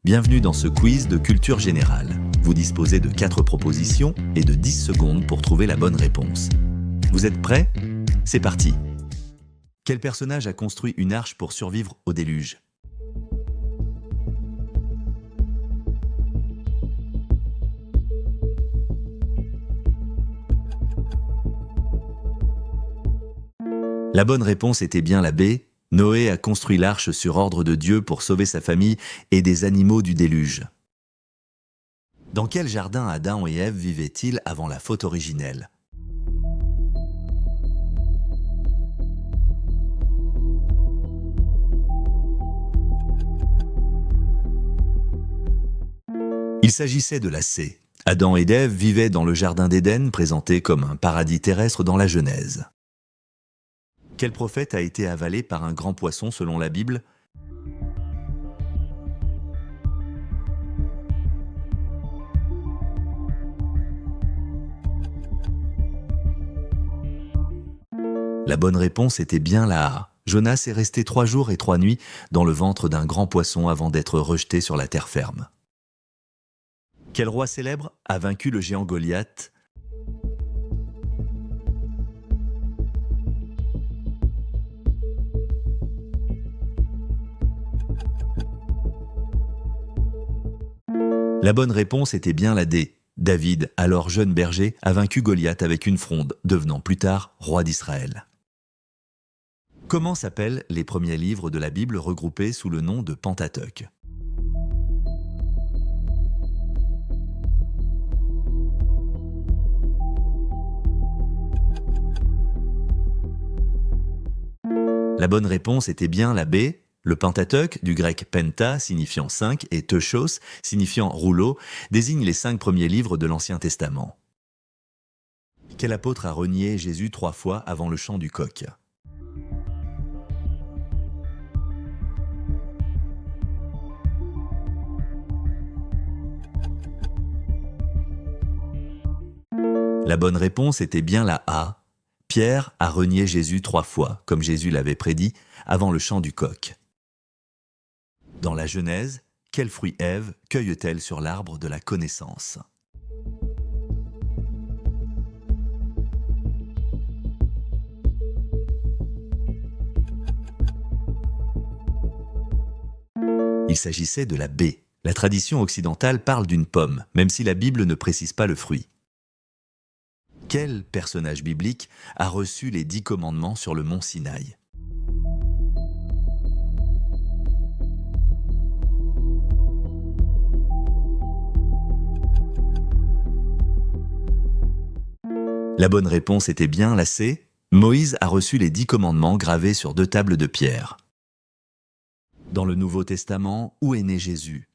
Bienvenue dans ce quiz de culture générale. Vous disposez de 4 propositions et de 10 secondes pour trouver la bonne réponse. Vous êtes prêts ? C'est parti. Quel personnage a construit une arche pour survivre au déluge ? La bonne réponse était bien la B. Noé a construit l'arche sur ordre de Dieu pour sauver sa famille et des animaux du déluge. Dans quel jardin Adam et Ève vivaient-ils avant la faute originelle ? Il s'agissait de la C. Adam et Ève vivaient dans le jardin d'Éden, présenté comme un paradis terrestre dans la Genèse. Quel prophète a été avalé par un grand poisson selon la Bible ? La bonne réponse était bien la A. Jonas est resté 3 jours et 3 nuits dans le ventre d'un grand poisson avant d'être rejeté sur la terre ferme. Quel roi célèbre a vaincu le géant Goliath ? La bonne réponse était bien la D. David, alors jeune berger, a vaincu Goliath avec une fronde, devenant plus tard roi d'Israël. Comment s'appellent les premiers livres de la Bible regroupés sous le nom de Pentateuque ? La bonne réponse était bien la B. Le Pentateuque, du grec penta signifiant 5 et teuchos signifiant rouleau, désigne les 5 premiers livres de l'Ancien Testament. Quel apôtre a renié Jésus 3 fois avant le chant du coq ? La bonne réponse était bien la A. Pierre a renié Jésus 3 fois, comme Jésus l'avait prédit, avant le chant du coq. Dans la Genèse, quel fruit Ève cueille-t-elle sur l'arbre de la connaissance ? Il s'agissait de la B. La tradition occidentale parle d'une pomme, même si la Bible ne précise pas le fruit. Quel personnage biblique a reçu les 10 commandements sur le mont Sinaï ? La bonne réponse était bien la C. Moïse a reçu les 10 commandements gravés sur 2 tables de pierre. Dans le Nouveau Testament, où est né Jésus ?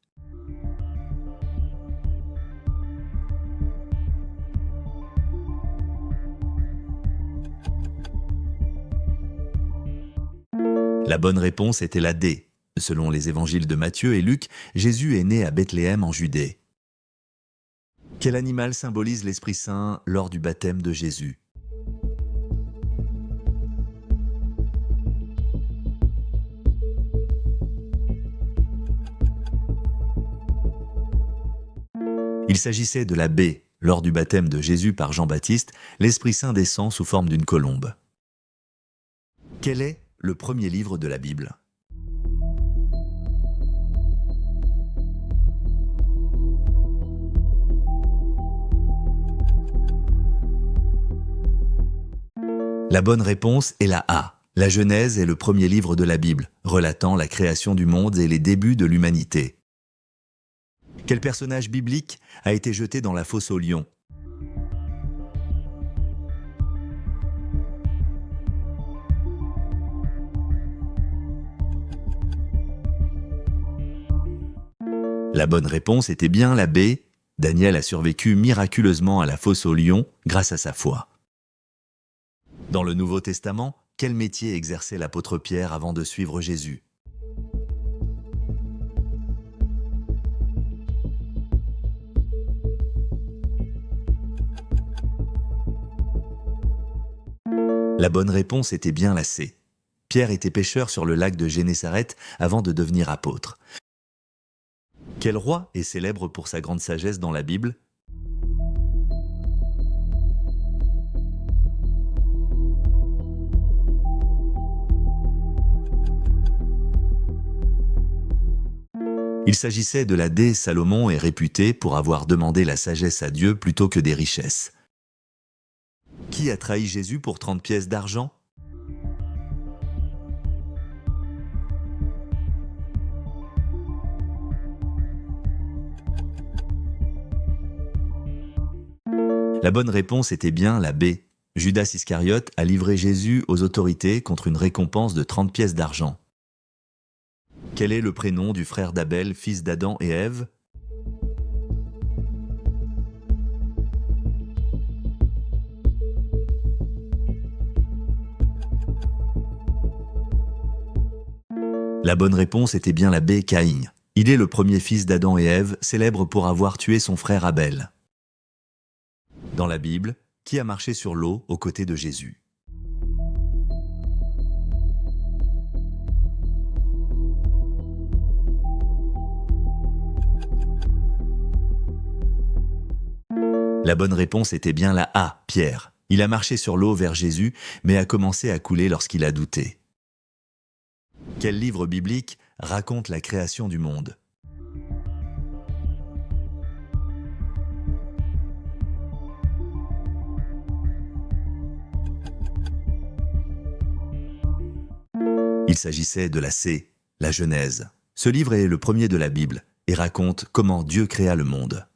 La bonne réponse était la D. Selon les évangiles de Matthieu et Luc, Jésus est né à Bethléem en Judée. Quel animal symbolise l'Esprit Saint lors du baptême de Jésus ? Il s'agissait de la B. Lors du baptême de Jésus par Jean-Baptiste, l'Esprit Saint descend sous forme d'une colombe. Quel est le premier livre de la Bible ? La bonne réponse est la A. La Genèse est le premier livre de la Bible, relatant la création du monde et les débuts de l'humanité. Quel personnage biblique a été jeté dans la fosse aux lions ? La bonne réponse était bien la B. Daniel a survécu miraculeusement à la fosse aux lions grâce à sa foi. Dans le Nouveau Testament, quel métier exerçait l'apôtre Pierre avant de suivre Jésus ? La bonne réponse était bien la C. Pierre était pêcheur sur le lac de Génézareth avant de devenir apôtre. Quel roi est célèbre pour sa grande sagesse dans la Bible? Il s'agissait de la dée. Salomon est réputé pour avoir demandé la sagesse à Dieu plutôt que des richesses. Qui a trahi Jésus pour 30 pièces d'argent? La bonne réponse était bien la B. Judas Iscariote a livré Jésus aux autorités contre une récompense de 30 pièces d'argent. Quel est le prénom du frère d'Abel, fils d'Adam et Ève? La bonne réponse était bien la B. Caïn. Il est le premier fils d'Adam et Ève, célèbre pour avoir tué son frère Abel. Dans la Bible, qui a marché sur l'eau aux côtés de Jésus? La bonne réponse était bien la A, Pierre. Il a marché sur l'eau vers Jésus, mais a commencé à couler lorsqu'il a douté. Quel livre biblique raconte la création du monde? Il s'agissait de la C, la Genèse. Ce livre est le premier de la Bible et raconte comment Dieu créa le monde.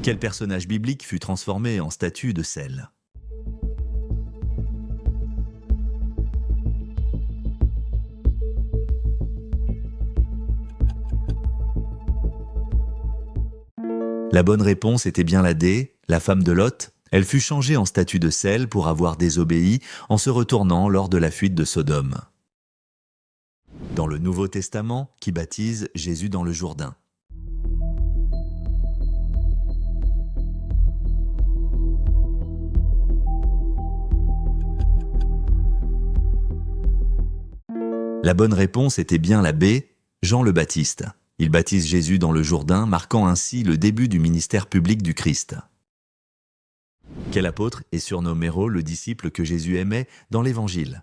Quel personnage biblique fut transformé en statue de sel? La bonne réponse était bien la D, la femme de Lot. Elle fut changée en statue de sel pour avoir désobéi en se retournant lors de la fuite de Sodome. Dans le Nouveau Testament, qui baptise Jésus dans le Jourdain? La bonne réponse était bien la B, Jean le Baptiste. Il baptise Jésus dans le Jourdain, marquant ainsi le début du ministère public du Christ. Quel apôtre est surnommé le disciple que Jésus aimait dans l'Évangile?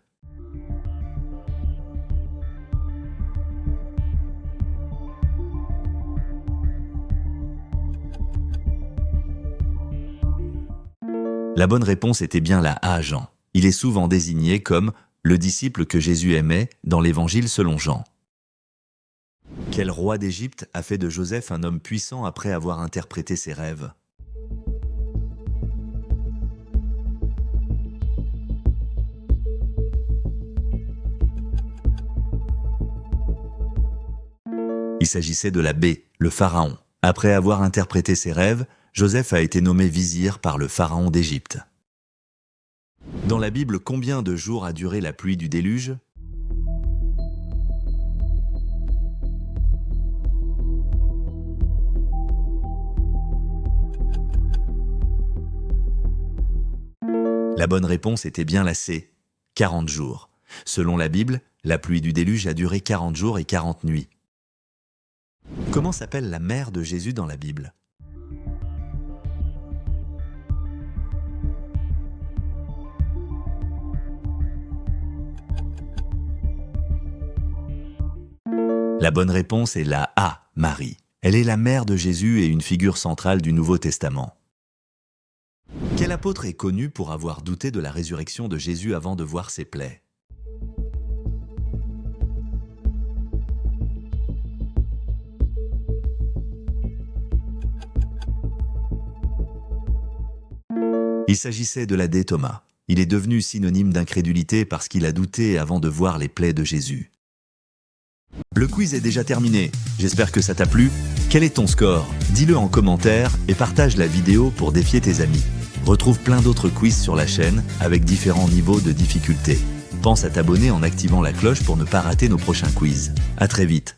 La bonne réponse était bien la A, Jean. Il est souvent désigné comme le disciple que Jésus aimait dans l'Évangile selon Jean. Quel roi d'Égypte a fait de Joseph un homme puissant après avoir interprété ses rêves? Il s'agissait de la B, le pharaon. Après avoir interprété ses rêves, Joseph a été nommé vizir par le pharaon d'Égypte. Dans la Bible, combien de jours a duré la pluie du déluge? La bonne réponse était bien la C, 40 jours. Selon la Bible, la pluie du déluge a duré 40 jours et 40 nuits. Comment s'appelle la mère de Jésus dans la Bible? La bonne réponse est la A, Marie. Elle est la mère de Jésus et une figure centrale du Nouveau Testament. Quel apôtre est connu pour avoir douté de la résurrection de Jésus avant de voir ses plaies? Il s'agissait de la D, Thomas. Il est devenu synonyme d'incrédulité parce qu'il a douté avant de voir les plaies de Jésus. Le quiz est déjà terminé. J'espère que ça t'a plu. Quel est ton score? Dis-le en commentaire et partage la vidéo pour défier tes amis. Retrouve plein d'autres quiz sur la chaîne avec différents niveaux de difficulté. Pense à t'abonner en activant la cloche pour ne pas rater nos prochains quiz. À très vite.